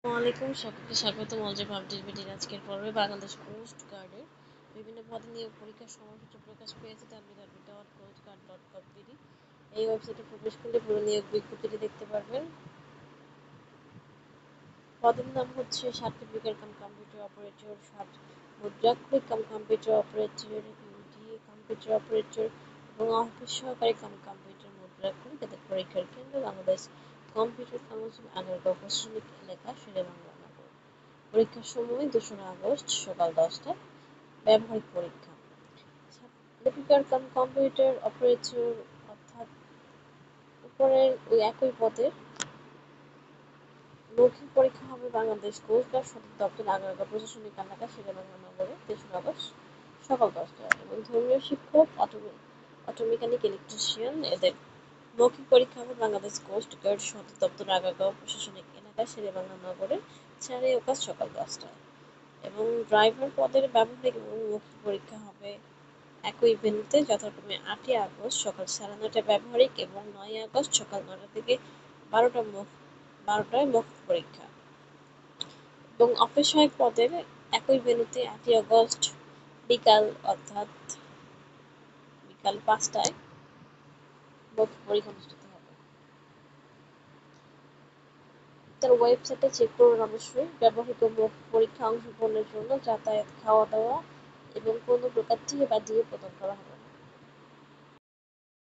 ওয়ালাইকুম সকলকে স্বাগতম অজয় আপডেট বিডির আজকের পর্বে বাংলাদেশ কোস্ট গার্ডের বিভিন্ন পদে নিয়োগ পরীক্ষার সময়সূচি প্রকাশ পেয়েছে www.coastguard.com.bd। এই ওয়েবসাইটে প্রবেশ করলে পুরো নিয়োগ বিজ্ঞপ্তিটি দেখতে পারবেন। পদের নাম হচ্ছে সার্টিফিকেট কাম কম্পিউটার অপারেটর, মুদ্রাক্ষরিক cum computer operator, UDA computer operator এবং অফিস সহকারী কাম কম্পিউটার মুদ্রাক্ষরিক। এদের পরীক্ষার কেন্দ্র বাংলাদেশ কম্পিউটার কাউন্সিল আগারগাঁও প্রশাসনিক এলাকা, শেরেবাংলা নগর। পরীক্ষার সময় 2রা আগস্ট সকাল 10টায়। ব্যবহারিক পরীক্ষা লিপিকার কাম কম্পিউটার অপারেটর অর্থাৎ উপরের ওই একই পদের মৌখিক পরীক্ষা হবে বাংলাদেশ কোস্ট গার্ড সদর দপ্তর, আগারগাঁও প্রশাসনিক এলাকা, শেরেবাংলা নগরে 3রা আগস্ট সকাল 10টায়। এবং ধর্মীয় শিক্ষক, অটো মেকানিক, ইলেকট্রিশিয়ান এদের মৌখিক পরীক্ষা হবে বাংলাদেশ কোস্ট গার্ড সদর দপ্তর, আগারগাঁও প্রশাসনিক এলাকা, শেরেবাংলা নগরে 4 আগস্ট সকাল 10টায়। এবং ড্রাইভার পদের ব্যবহারিক এবং মৌখিক পরীক্ষা হবে একই ভেন্যুতে যথাক্রমে 8 আগস্ট সকাল 9:30টায় ব্যবহারিক এবং 9 আগস্ট সকাল 9টা থেকে 12টায় মৌখিক পরীক্ষা। এবং অফিস সহায়ক পদের একই ভেন্যুতে 8 আগস্ট অর্থাৎ বিকাল 5টায় মৌখিক পরীক্ষা অনুষ্ঠিত হবে। তার ওয়েবসাইটে চেক করুন অবশ্যই। ব্যবহৃত মৌখিক পরীক্ষা অংশগ্রহণের জন্য যাতায়াত, খাওয়া দাওয়া এবং কোনো প্রকার টি বা ডিএ প্রদান করা হবে।